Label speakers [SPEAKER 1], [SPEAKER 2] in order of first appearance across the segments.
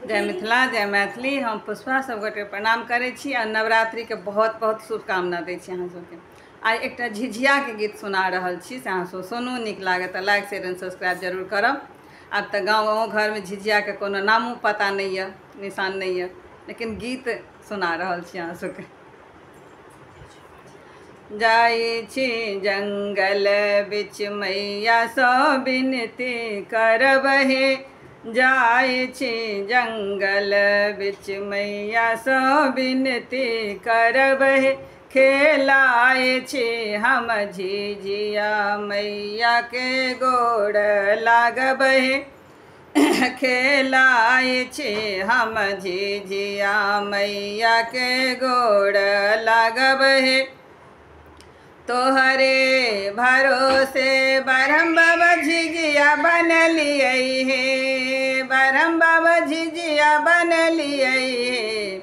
[SPEAKER 1] जय मिथिला जय मैथिली। हम पुष्पा सबगोटे प्रणाम करै छी आ नवरात्रि के बहुत बहुत शुभकामना दै छी अहाँ सबके। आइ एकटा झिझिया के गीत सुना रहल छी, से अहाँ सब सुनू, नीक लागत तऽ लाइक शेयर एंड सब्सक्राइब जरूर करब। आब तऽ गाँव घर में झिझिया के कोनो नामो पता नहीं है, निशान नहीं है, लेकिन गीत सुना रहल छी अहाँ सबके। जाइ छी जंगल बिच मैया सँ विनती करब हे, जाइ छी जंगल बिच मैया सँ विनती करब हे, खेलाए छी हम झिझिया मैया के गोड़ लागब हे, खेलाए छी हम झिझिया मैया के गोड़ लागब हे। तोहरे भरोसे बरहम बाबा झिझिया बनलिए हे, बरहम बाबा झिझिया बनलिए हे,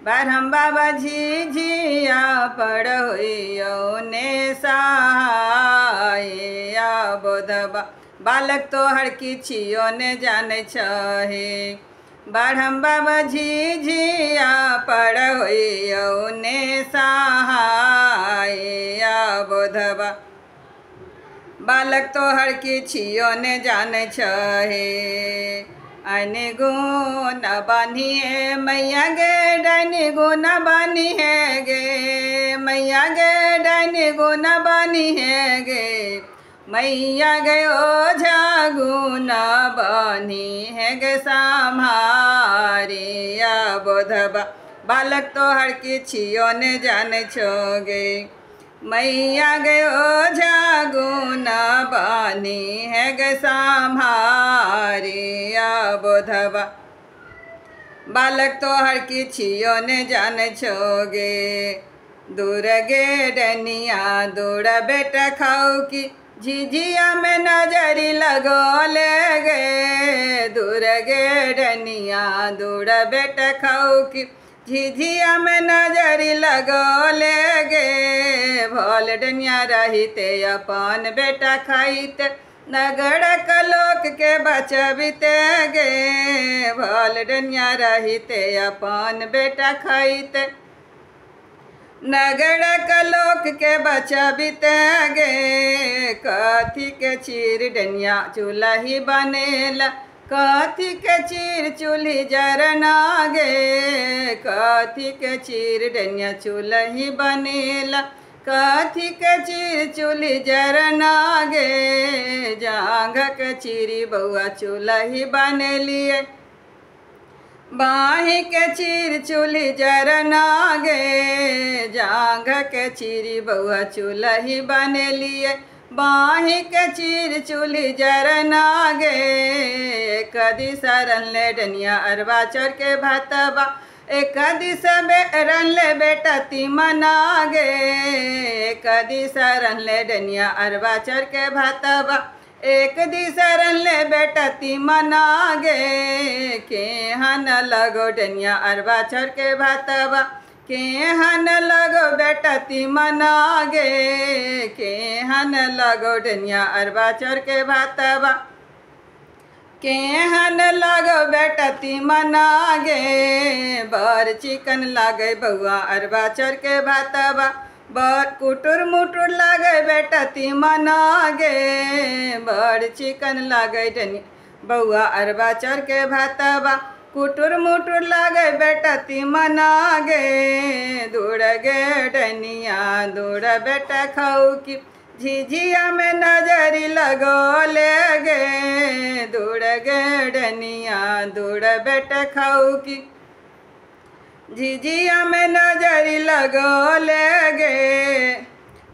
[SPEAKER 1] बरहम बाबा झिझिया पढ़ोइयो ने सहाय बोधबा बालक तोहर किछियो ने जाने छहे, बरहम बाबा झिझिया पढ़ोइयो ने सहाय बोधबा बालक तोहर किछियो ने जाने छहे। आने गुण बनिए मैया गे डाइनी गुण बनिए गे, मैया गे डाइनी गुण बनिए गे, मैया गे ओझा गुण बनिए गे सम्हारिया बोधबा बालक तोहर किछियो ने जाने छोगे, मैया गे ओझा गुण बनी है गे सम्हारिया बोधबा बालक तोहर किछियो ने जाने छोगे। दूर गे डनिया दूर बेटा खाऊ की झिझिया में नजरी लगोले गे, दूर गे डनिया दूर बेटा खाऊ की झिझिया में नजरी लगोले गे, भोल डनिया रहिते अपन बेटा खाइते नगर कलोक के बचबिते गे, भोल डनिया रहिते अपन बेटा खाइते नगर कलोक के बचबिते गे। कथी के चीर डनिया चूल्ही बनेला, कथी के चीर चूल्ही जरना गे, कथी के चीर डनिया चूल्ही बनेला, कथी के चीर चूल्ही जरना गे, जांघ के चीरी बउआ चूल्ही बनेलिए, बाही के चीर चूल्ही जरना गे, जांघ के चीरी बउआ चूल्ही बनेलिए, बाही के चीर चूल्ही जरना गे। एक दिस रन ले डनिया अरबा चढ़ के भातबा, एक दिस रन ले बेटा तीमना गे, एक दिस रन ले डनिया अरबा चढ़ के भातबा, एक दिस रन ले बेटा तीमना गे, केहन लगो डनिया अरबा चढ़ के भातबा, केहन लगो बेटा तीमना गे, केहन लगो डनिया अरबा चढ़ के भातबा, केहन लगो बेटा तीमना गे, बड़ चिकन लागे बउआ अरबा चढ़ के भातबा, बड़ कुटुर मुटुर लागे बेटा तीमना गे, बड़ चिकन लागे डनिया बउआ अरबा चढ़ के भातबा, कुटुर मुटुर लागे बेटा तीमना गे। दूर गे डनिया दूर बेटा खाऊ की झिझिया में नजरी लगोले गे, दूर गे डनिया दूर बेटा खाऊ की झिझिया में नजरी लगोले गे।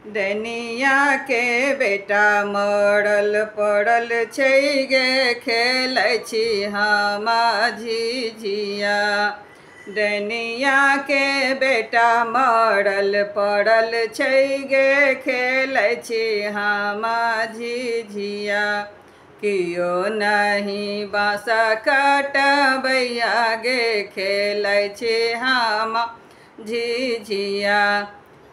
[SPEAKER 1] डनिया के बेटा मरल पड़ल छै गे, खेलै छी हम झिझिया, डनिया के बेटा मरल पड़ल छै गे, खेलै छी हम झिझिया, कियो नहीं बाँस कटबैया गे, खेलै छी हम झिझिया,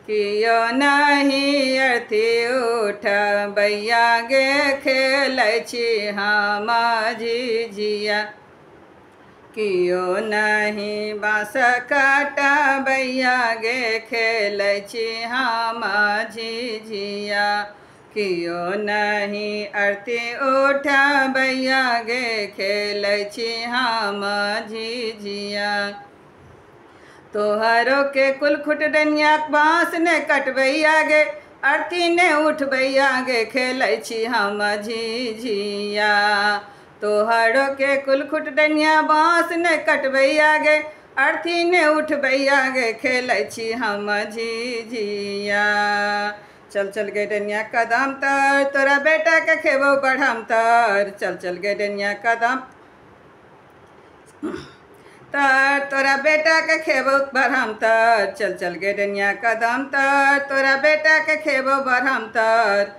[SPEAKER 1] कियो नहीं अर्थी उठबैया गे, खेलै छी हम झिझिया, कियो नहीं बाँस कटबैया गे खेलै छी हम झिझिया कियो नहीं आरती उठबैया गे खेलै छी हम झिझिया तोहरो के कुल खुट डनिया बाँस ने कटबैया गे आरती ने उठबैया गे खेलै छी हम झिझिया तोहरो के कुल खुट डनिया बाँस ने कटबैया गे आरती ने उठबैया गे खेलै छी हम झिझिया चल चल गे डनिया कदम तर तोरा बेटा के खेबो बढ़म तर चल चल गे डनिया कदम तर तोरा बेटा के खेबो बढ़म तर चल चल गे डनिया कदम तर तोरा बेटा के खेबो बढ़म तर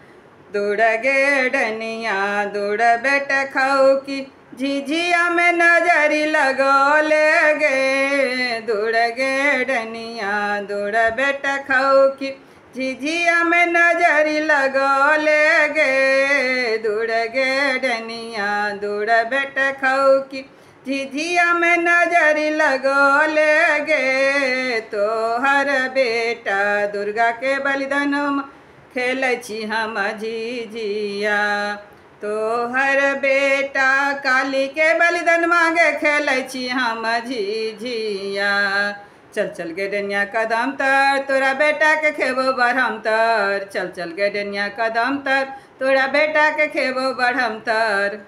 [SPEAKER 1] दूड़ गे डनिया दूड़ बेटा खाऊ की झिझिया में नजरी लगोले गे दूड़ गे डनिया दूड़ बेटा खाऊ की झिझिया में नजरी लगोले गे दूड़ गे डनिया दूड़ बेटा खाऊ की झिझिया में नजरी लगोले गे तोहर बेटा दुर्गा के बलिदान खेलै छी हम झिझिया तोहर बेटा काली के बलिदान मांगे खेलै छी हम झिझिया चल चल गे डनिया कदम तर तोरा बेटा के खेबो बढ़म तर चल चल गे डनिया कदम तर तोरा बेटा के खेबो बढ़म तर।